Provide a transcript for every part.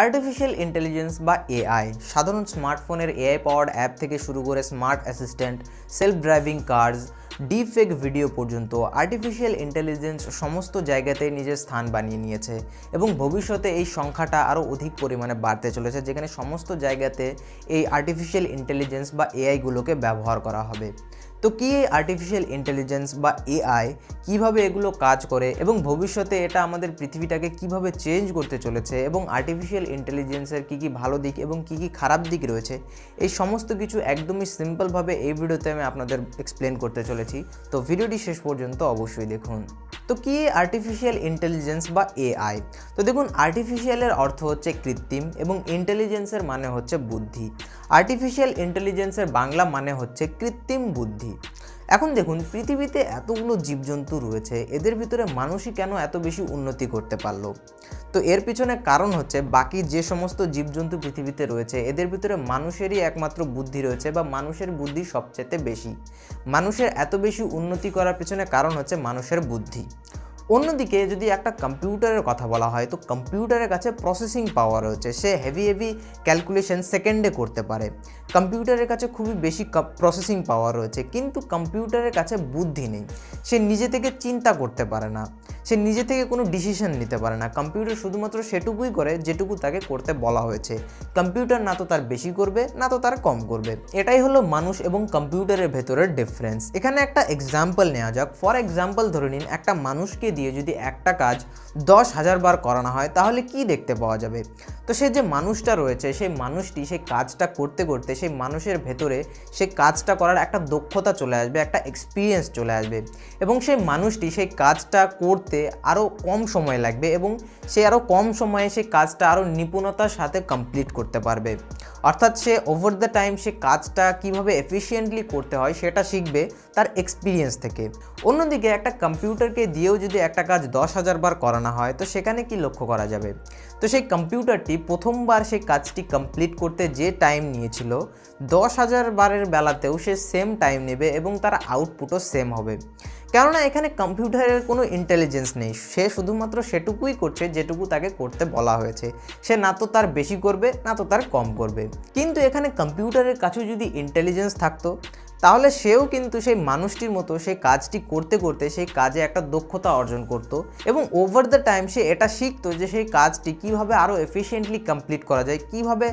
Artificial intelligence বা AI সাধারণ স্মার্টফোনের এআই পাওয়ার্ড অ্যাপ থেকে শুরু করে smart assistant, self driving cars, deepfake video পর্যন্ত আর্টিফিশিয়াল ইন্টেলিজেন্স সমস্ত জায়গাতে নিজের স্থান বানিয়ে নিয়েছে এবং ভবিষ্যতে এই সংখ্যাটা আরও অধিক পরিমাণে বাড়তে চলেছে, যেখানে সমস্ত জায়গাতে এই আর্টিফিশিয়াল ইন্টেলিজেন্স বা এআইগুলোকে ব্যবহার করা হবে। তো কি এই আর্টিফিশিয়াল ইন্টেলিজেন্স বা এআই কিভাবে এগুলো কাজ করে এবং ভবিষ্যতে এটা আমাদের পৃথিবীটাকে কিভাবে চেঞ্জ করতে চলেছে এবং আর্টিফিশিয়াল ইন্টেলিজেন্সের কী কী ভালো দিক এবং কী কী খারাপ দিক রয়েছে, এই সমস্ত কিছু একদমই সিম্পলভাবে এই ভিডিওতে আমি আপনাদের এক্সপ্লেন করতে চলেছি। তো ভিডিওটি শেষ পর্যন্ত অবশ্যই দেখুন। তো কি আর্টিফিশিয়াল ইন্টেলিজেন্স বা এআই? তো দেখুন, আর্টিফিশিয়ালের অর্থ হচ্ছে কৃত্রিম এবং ইন্টেলিজেন্সের মানে হচ্ছে বুদ্ধি। আর্টিফিশিয়াল ইন্টেলিজেন্সের বাংলা মানে হচ্ছে কৃত্রিম বুদ্ধি। এখন দেখুন, পৃথিবীতে এতগুলো জীবজন্তু রয়েছে, এদের ভিতরে মানুষই কেন এত বেশি উন্নতি করতে পারলো? তো এর পিছনে কারণ হচ্ছে বাকি যে সমস্ত জীবজন্তু পৃথিবীতে রয়েছে এদের ভিতরে মানুষেরই একমাত্র বুদ্ধি রয়েছে বা মানুষের বুদ্ধি সবচেয়ে বেশি। মানুষের এত বেশি উন্নতি করার পিছনে কারণ হচ্ছে মানুষের বুদ্ধি। অন্যদিকে যদি একটা কম্পিউটারের কথা বলা হয়, তো কম্পিউটারের কাছে প্রসেসিং পাওয়ার রয়েছে, সে হেভি ক্যালকুলেশন সেকেন্ডে করতে পারে। কম্পিউটারের কাছে খুবই বেশি প্রসেসিং পাওয়ার রয়েছে, কিন্তু কম্পিউটারের কাছে বুদ্ধি নেই। সে নিজে থেকে চিন্তা করতে পারে না, সে নিজে থেকে কোনো ডিসিশন নিতে পারে না। কম্পিউটার শুধুমাত্র সেটুকুই করে যেটুকু তাকে করতে বলা হয়েছে। কম্পিউটার না তো তার বেশি করবে না তো তার কম করবে। এটাই হলো মানুষ এবং কম্পিউটারের ভেতরের ডিফারেন্স। এখানে একটা এক্সাম্পল নেওয়া যাক। ফর এক্সাম্পল ধরে নিন, একটা মানুষকে দিয়ে যদি একটা কাজ 10,000 বার করানো হয় তাহলে কি দেখতে পাওয়া যাবে? তো সে যে মানুষটা রয়েছে, সেই মানুষটি সেই কাজটা করতে করতে সেই মানুষের ভেতরে সেই কাজটা করার একটা দক্ষতা চলে আসবে, একটা এক্সপিরিয়েন্স চলে আসবে এবং সেই মানুষটি সেই কাজটা করতে আরও কম সময় লাগবে এবং সে আরও কম সময়ে সেই কাজটা আরও নিপুণতার সাথে কমপ্লিট করতে পারবে। অর্থাৎ সে ওভার দ্য টাইম সে কাজটা কিভাবে এফিশিয়েন্টলি করতে হয় সেটা শিখবে তার এক্সপিরিয়েন্স থেকে। অন্যদিকে একটা কম্পিউটারকে দিয়েও যদি একটা কাজ 10,000 বার করানো হয় তো সেখানে কি লক্ষ্য করা যাবে? তো সেই কম্পিউটারটি প্রথমবার সেই কাজটি কমপ্লিট করতে যে টাইম নিয়েছিল 10,000 বারের বেলাতেও সে সেম টাইম নেবে এবং তার আউটপুটও সেম হবে। কেননা এখানে কম্পিউটারের কোনো ইন্টেলিজেন্স নেই, সে শুধুমাত্র সেটুকুই করছে যেটুকু তাকে করতে বলা হয়েছে। সে না তো তার বেশি করবে না তো তার কম করবে। কিন্তু এখানে কম্পিউটারের কাছেও যদি ইন্টেলিজেন্স থাকতো তাহলে সেও কিন্তু সেই মানুষটির মতো সেই কাজটি করতে করতে সেই কাজে একটা দক্ষতা অর্জন করত এবং ওভার দ্য টাইম সে এটা শিখতো যে সেই কাজটি কীভাবে আরও এফিশিয়েন্টলি কমপ্লিট করা যায়, কীভাবে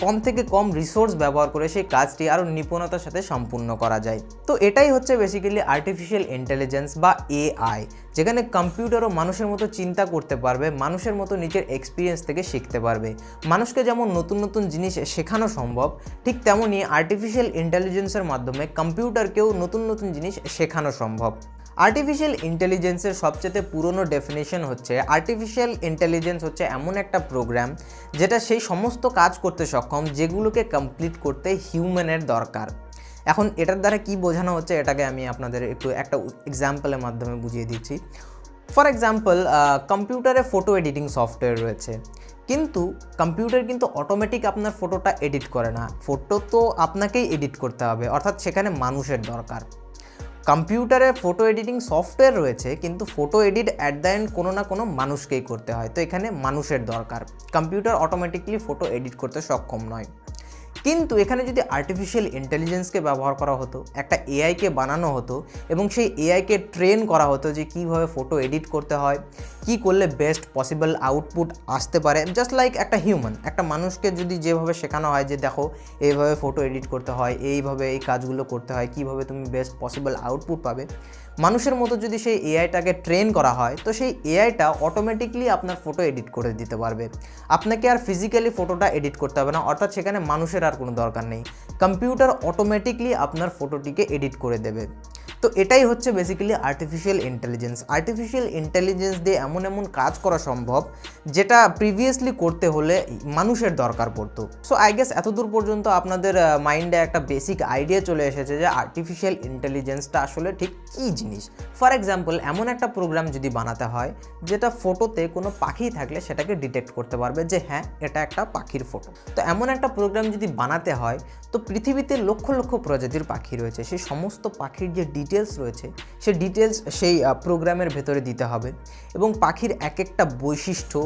কম থেকে কম রিসোর্স ব্যবহার করে সেই কাজটি আরও নিপুণতার সাথে সম্পূর্ণ করা যায়। তো এটাই হচ্ছে বেসিক্যালি আর্টিফিশিয়াল ইন্টেলিজেন্স বা এআই, যেখানে কম্পিউটারও মানুষের মতো চিন্তা করতে পারবে, মানুষের মতো নিজের এক্সপিরিয়েন্স থেকে শিখতে পারবে। মানুষকে যেমন নতুন নতুন জিনিস শেখানো সম্ভব, ঠিক তেমনই আর্টিফিশিয়াল ইন্টেলিজেন্সের মাধ্যমে কম্পিউটারকেও নতুন নতুন জিনিস শেখানো সম্ভব। আর্টিফিশিয়াল ইন্টেলিজেন্সের সবচেয়ে পুরনো ডেফিনেশন হচ্ছে, আর্টিফিশিয়াল ইন্টেলিজেন্স হচ্ছে এমন একটা প্রোগ্রাম যেটা সেই সমস্ত কাজ করতে সক্ষম যেগুলোকে কমপ্লিট করতে হিউম্যানের দরকার। এখন এটার দ্বারা কি বোঝানো হচ্ছে এটাকে আমি আপনাদের একটু একটা এক্সাম্পলের মাধ্যমে বুঝিয়ে দিচ্ছি। ফর এক্সাম্পল, কম্পিউটারে ফটো এডিটিং সফটওয়্যার রয়েছে, কিন্তু কম্পিউটার কিন্তু অটোমেটিক আপনার ফটোটা এডিট করে না, ফটো তো আপনাকেই এডিট করতে হবে, অর্থাৎ সেখানে মানুষের দরকার। কম্পিউটারে ফটো এডিটিং সফটওয়্যার রয়েছে কিন্তু photo edit at the end কোনো না কোনো মানুষকেই করতে হয়, তো এখানে মানুষের দরকার। কম্পিউটার অটোমেটিকলি ফটো এডিট করতে সক্ষম নয়। কিন্তু এখানে যদি আর্টিফিশিয়াল ইন্টেলিজেন্সকে ব্যবহার করা হতো, একটা এআইকে বানানো হতো এবং সেই এআইকে ট্রেন করা হতো যে কীভাবে ফটো এডিট করতে হয়, কি করলে বেস্ট পসিবল আউটপুট আসতে পারে, জাস্ট লাইক একটা হিউম্যান, একটা মানুষকে যদি যেভাবে শেখানো হয় যে দেখো এইভাবে ফটো এডিট করতে হয়, এইভাবে এই কাজগুলো করতে হয়, কিভাবে তুমি বেস্ট পসিবল আউটপুট পাবে, মানুষের মতো যদি সেই এআইটাকে ট্রেন করা হয় তো সেই এআইটা অটোমেটিকলি আপনার ফটো এডিট করে দিতে পারবে। আপনাকে আর ফিজিক্যালি ফটোটা এডিট করতে হবে না, অর্থাৎ সেখানে মানুষের আর কোনো দরকার নেই, কম্পিউটার অটোমেটিকলি আপনার ফটোটিকে এডিট করে দেবে। তো এটাই হচ্ছে basically artificial intelligence. Artificial intelligence দিয়ে এমন এমন কাজ করা সম্ভব যেটা প্রিভিয়াসলি করতে হলে মানুষের দরকার পড়তো। সো আই গেস এতদূর পর্যন্ত আপনাদের মাইন্ডে একটা বেসিক আইডিয়া চলে এসেছে যে আর্টিফিশিয়াল ইন্টেলিজেন্সটা আসলে ঠিক কী জিনিস। ফর এক্সাম্পল, এমন একটা প্রোগ্রাম যদি বানাতে হয় যেটা ফটোতে কোনো পাখি থাকলে সেটাকে ডিটেক্ট করতে পারবে যে হ্যাঁ এটা একটা পাখির ফটো। তো এমন একটা প্রোগ্রাম যদি বানাতে হয় তো পৃথিবীতে লক্ষ লক্ষ প্রজাতির পাখি রয়েছে, সেই সমস্ত পাখির যে ডিটেলস রয়েছে সেই ডিটেলস সেই প্রোগ্রামের ভেতরে দিতে হবে এবং পাখির এক একটা বৈশিষ্ট্য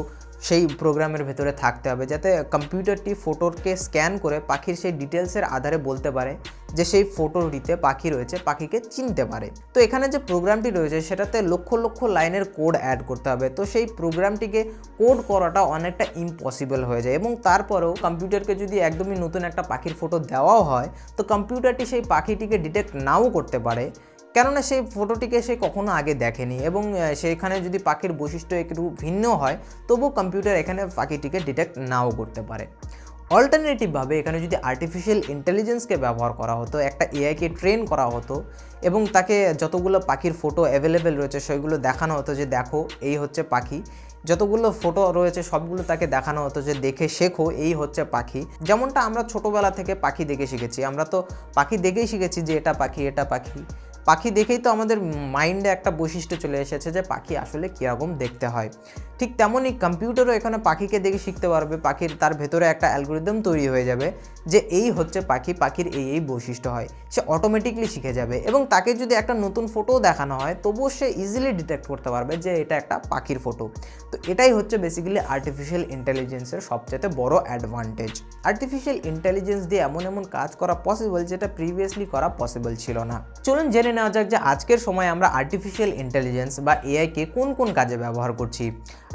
সেই প্রোগ্রামের ভেতরে থাকতে হবে, যাতে কম্পিউটারটি ফটোকে স্ক্যান করে পাখির সেই ডিটেলসের আধারে বলতে পারে যে সেই ফটোটিতে পাখি রয়েছে, পাখিকে চিনতে পারে। তো এখানে যে প্রোগ্রামটি রয়েছে সেটাতে লক্ষ লক্ষ লাইনের কোড অ্যাড করতে হবে। তো সেই প্রোগ্রামটিকে কোড করাটা অনেকটা ইম্পসিবল হয়ে যায়, এবং তারপরেও কম্পিউটারকে যদি একদমই নতুন একটা পাখির ফটো দেওয়াও হয় তো কম্পিউটারটি সেই পাখিটিকে ডিটেক্ট নাও করতে পারে, কেননা সেই ফটোটিকে সে কখনো আগে দেখেনি, এবং সেইখানে যদি পাখির বৈশিষ্ট্য একটু ভিন্ন হয় তবুও কম্পিউটার এখানে পাখিটিকে ডিটেক্ট নাও করতে পারে। অল্টারনেটিভভাবে এখানে যদি আর্টিফিশিয়াল ইন্টেলিজেন্সকে ব্যবহার করা হতো, একটা এআইকে ট্রেন করা হতো এবং তাকে যতগুলো পাখির ফটো অ্যাভেলেবেল রয়েছে সেগুলো দেখানো হতো যে দেখো এই হচ্ছে পাখি, যতগুলো ফটো রয়েছে সবগুলো তাকে দেখানো হতো যে দেখে শেখো এই হচ্ছে পাখি। যেমনটা আমরা ছোটোবেলা থেকে পাখি দেখে শিখেছি, আমরা তো পাখি দেখেই শিখেছি যে এটা পাখি, এটা পাখি। পাখি দেখেই তো আমাদের মাইন্ডে একটা বৈশিষ্ট্য চলে এসেছে যে পাখি আসলে কীরকম দেখতে হয়। ঠিক তেমনই কম্পিউটারও এখানে পাখিকে দেখে শিখতে পারবে, পাখির তার ভেতরে একটা অ্যালগোরিদম তৈরি হয়ে যাবে যে এই হচ্ছে পাখি, পাখির এই এই বৈশিষ্ট্য হয়, সে অটোমেটিকলি শিখে যাবে। এবং তাকে যদি একটা নতুন ফটোও দেখানো হয় তবুও সে ইজিলি ডিটেক্ট করতে পারবে যে এটা একটা পাখির ফটো। তো এটাই হচ্ছে বেসিক্যালি আর্টিফিশিয়াল ইন্টেলিজেন্সের সবচেয়ে বড় অ্যাডভান্টেজ। আর্টিফিশিয়াল ইন্টেলিজেন্স দিয়ে এমন এমন কাজ করা পসিবল যেটা প্রিভিয়াসলি করা পসিবল ছিল না। চলুন জেনে নেওয়া যাক যে আজকের সময় আমরা আর্টিফিশিয়াল ইন্টেলিজেন্স বা এআইকে কোন কোন কাজে ব্যবহার করছি।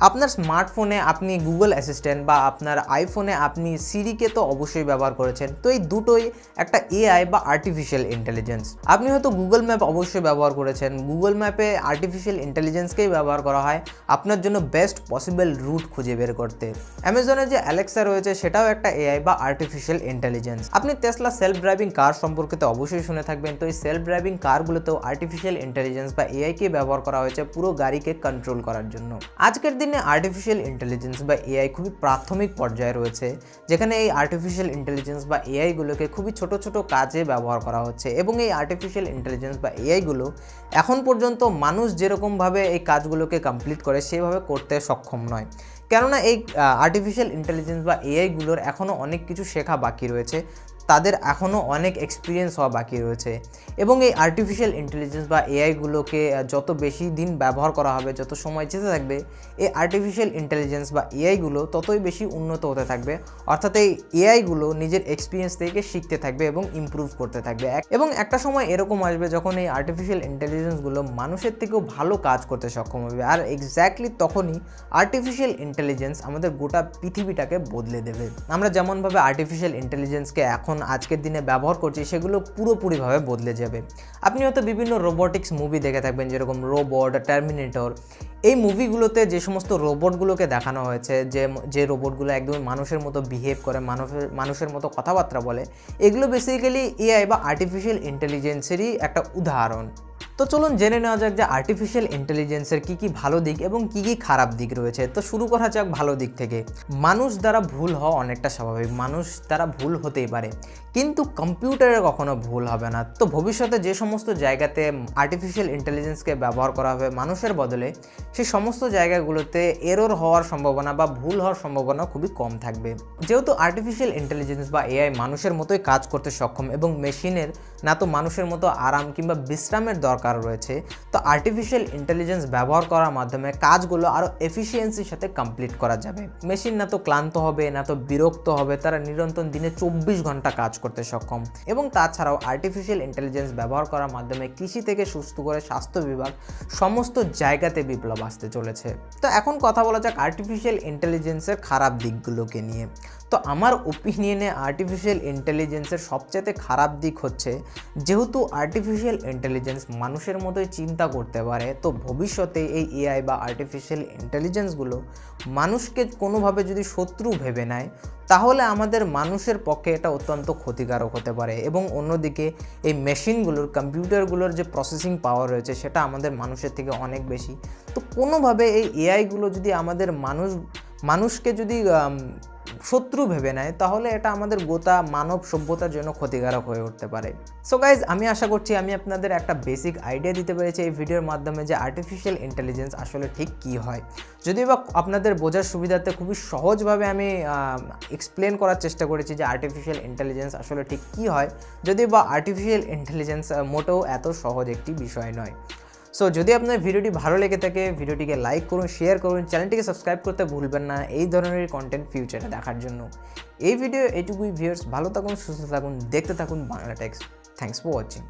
আপনার স্মার্টফোনে আপনি গুগল অ্যাসিস্ট্যান্ট বা আপনার আইফোনে আপনি সিরিকে তো অবশ্যই ব্যবহার করেছেন। তো এই দুটোই একটা এআই বা আর্টিফিশিয়াল ইন্টেলিজেন্স। আপনি হয়তো গুগল ম্যাপ অবশ্যই ব্যবহার করেছেন, গুগল ম্যাপে আর্টিফিশিয়াল ইন্টেলিজেন্সকেই ব্যবহার করা হয় আপনার জন্য বেস্ট পসিবল রুট খুঁজে বের করতে। অ্যামাজনে যে অ্যালেক্সা রয়েছে সেটাও একটা এআই বা আর্টিফিশিয়াল ইন্টেলিজেন্স। আপনি টেসলা সেলফ ড্রাইভিং কার সম্পর্কে তো অবশ্যই শুনে থাকবেন। তো এই সেলফ ড্রাইভিং কারগুলোতেও আর্টিফিশিয়াল ইন্টেলিজেন্স বা এআইকে ব্যবহার করা হয়েছে পুরো গাড়িকে কন্ট্রোল করার জন্য। আজকের দিনে আর্টিফিশিয়াল ইন্টেলিজেন্স বা এআই খুবই প্রাথমিক পর্যায়ে রয়েছে, যেখানে এই আর্টিফিশিয়াল ইন্টেলিজেন্স বা এআইগুলোকে খুবই ছোট ছোট কাজে ব্যবহার করা হচ্ছে। এবং এই আর্টিফিশিয়াল ইন্টেলিজেন্স বা এআইগুলো এখন পর্যন্ত মানুষ যেরকমভাবে এই কাজগুলোকে কমপ্লিট করে সেভাবে করতে সক্ষম নয়, কেননা এই আর্টিফিশিয়াল ইন্টেলিজেন্স বা এআইগুলোর এখনও অনেক কিছু শেখা বাকি রয়েছে, তাদের এখনও অনেক এক্সপিরিয়েন্স হওয়া বাকি রয়েছে। এবং এই আর্টিফিশিয়াল ইন্টেলিজেন্স বা এআইগুলোকে যত বেশি দিন ব্যবহার করা হবে, যত সময় যেতে থাকবে, এই আর্টিফিশিয়াল ইন্টেলিজেন্স বা এআইগুলো ততই বেশি উন্নত হতে থাকবে। অর্থাৎ এই এআইগুলো নিজের এক্সপিরিয়েন্স থেকে শিখতে থাকবে এবং ইমপ্রুভ করতে থাকবে। এবং একটা সময় এরকম আসবে যখন এই আর্টিফিশিয়াল ইন্টেলিজেন্সগুলো মানুষের থেকেও ভালো কাজ করতে সক্ষম হবে, আর এক্স্যাক্টলি তখনই আর্টিফিশিয়াল ইন্টেলিজেন্স আমাদের গোটা পৃথিবীটাকে বদলে দেবে। আমরা যেমনভাবে আর্টিফিশিয়াল ইন্টেলিজেন্সকে এখন আজকের দিনে ব্যবহার করছি সেগুলো পুরোপুরিভাবে বদলে যাবে। আপনি হয়তো বিভিন্ন রোবোটিক্স মুভি দেখে থাকবেন, যেরকম রোবট, টার্মিনেটর। এই মুভিগুলোতে যে সমস্ত রোবটগুলোকে দেখানো হয়েছে, যে রোবটগুলো একদমই মানুষের মতো বিহেভ করে, মানুষের মতো কথাবার্তা বলে, এগুলো বেসিক্যালি এআই বা আর্টিফিশিয়াল ইন্টেলিজেন্সেরই একটা উদাহরণ। তো চলুন জেনে নেওয়া যাক যে আর্টিফিশিয়াল ইন্টেলিজেন্সের কী কী ভালো দিক এবং কী কী খারাপ দিক রয়েছে। তো শুরু করা যাক ভালো দিক থেকে। মানুষ দ্বারা ভুল হওয়া অনেকটা স্বাভাবিক, মানুষ দ্বারা ভুল হতেই পারে, কিন্তু কম্পিউটারে কখনো ভুল হবে না। তো ভবিষ্যতে যে সমস্ত জায়গাতে আর্টিফিশিয়াল ইন্টেলিজেন্সকে ব্যবহার করা হবে মানুষের বদলে, সেই সমস্ত জায়গাগুলোতে এরর হওয়ার সম্ভাবনা বা ভুল হওয়ার সম্ভাবনা খুবই কম থাকবে। যেহেতু আর্টিফিশিয়াল ইন্টেলিজেন্স বা এআই মানুষের মতোই কাজ করতে সক্ষম এবং মেশিনের না তো মানুষের মতো আরাম কিংবা বিশ্রামের দরকার রয়েছে, তো আর্টিফিশিয়াল ইন্টেলিজেন্স ব্যবহার করার মাধ্যমে কাজগুলো আরও এফিসিয়েন্সির সাথে কমপ্লিট করা যাবে। মেশিন না তো ক্লান্ত হবে, না তো বিরক্ত হবে, তারা নিরন্তর দিনে 24 ঘন্টা কাজ করতে সক্ষম। এবং তাছাড়াও আর্টিফিশিয়াল ইন্টেলিজেন্স ব্যবহার করার মাধ্যমে কৃষি থেকে সুস্থ করে স্বাস্থ্য বিভাগ সমস্ত জায়গাতে বিপ্লব আসতে চলেছে। তো এখন কথা বলা যাক আর্টিফিশিয়াল ইন্টেলিজেন্সের খারাপ দিকগুলোকে নিয়ে। তো আমার ওপিনিয়নে আর্টিফিশিয়াল ইন্টেলিজেন্সের সবচেয়ে খারাপ দিক হচ্ছে, যেহেতু আর্টিফিশিয়াল ইন্টেলিজেন্স মানুষের মতোই চিন্তা করতে পারে, তো ভবিষ্যতে এই এআই বা আর্টিফিশিয়াল ইন্টেলিজেন্সগুলো মানুষকে কোনোভাবে যদি শত্রু ভেবে নেয়, তাহলে আমাদের মানুষের পক্ষে এটা অত্যন্ত ক্ষতিকারক হতে পারে। এবং অন্যদিকে এই মেশিনগুলোর, কম্পিউটারগুলোর যে প্রসেসিং পাওয়ার রয়েছে সেটা আমাদের মানুষের থেকে অনেক বেশি। তো কোনোভাবে এই এআইগুলো যদি আমাদের মানুষকে যদি শত্রু ভেবে নেয়, তাহলে এটা আমাদের গোটা মানব সভ্যতার জন্য ক্ষতিকারক হয়ে উঠতে পারে। সো গাইজ, আমি আশা করছি আমি আপনাদের একটা বেসিক আইডিয়া দিতে পেরেছি এই ভিডিওর মাধ্যমে যে আর্টিফিশিয়াল ইন্টেলিজেন্স আসলে ঠিক কী হয়। যদিও বা আপনাদের বোঝার সুবিধার্থে খুবই সহজভাবে আমি এক্সপ্লেন করার চেষ্টা করেছি যে আর্টিফিশিয়াল ইন্টেলিজেন্স আসলে ঠিক কী হয়, যদিও বা আর্টিফিশিয়াল ইন্টেলিজেন্স মোটেও এত সহজ একটি বিষয় নয়। সো যদি আপনার ভিডিওটি ভালো লেগে থাকে ভিডিওটিকে লাইক করুন, শেয়ার করুন, চ্যানেলটিকে সাবস্ক্রাইব করতে ভুলবেন না এই ধরনের কন্টেন্ট ফিউচারে দেখার জন্য। এই ভিডিও এটুকুই ভিউয়ার্স, ভালো থাকুন, সুস্থ থাকুন, দেখতে থাকুন Bangla techs. Thanks for watching.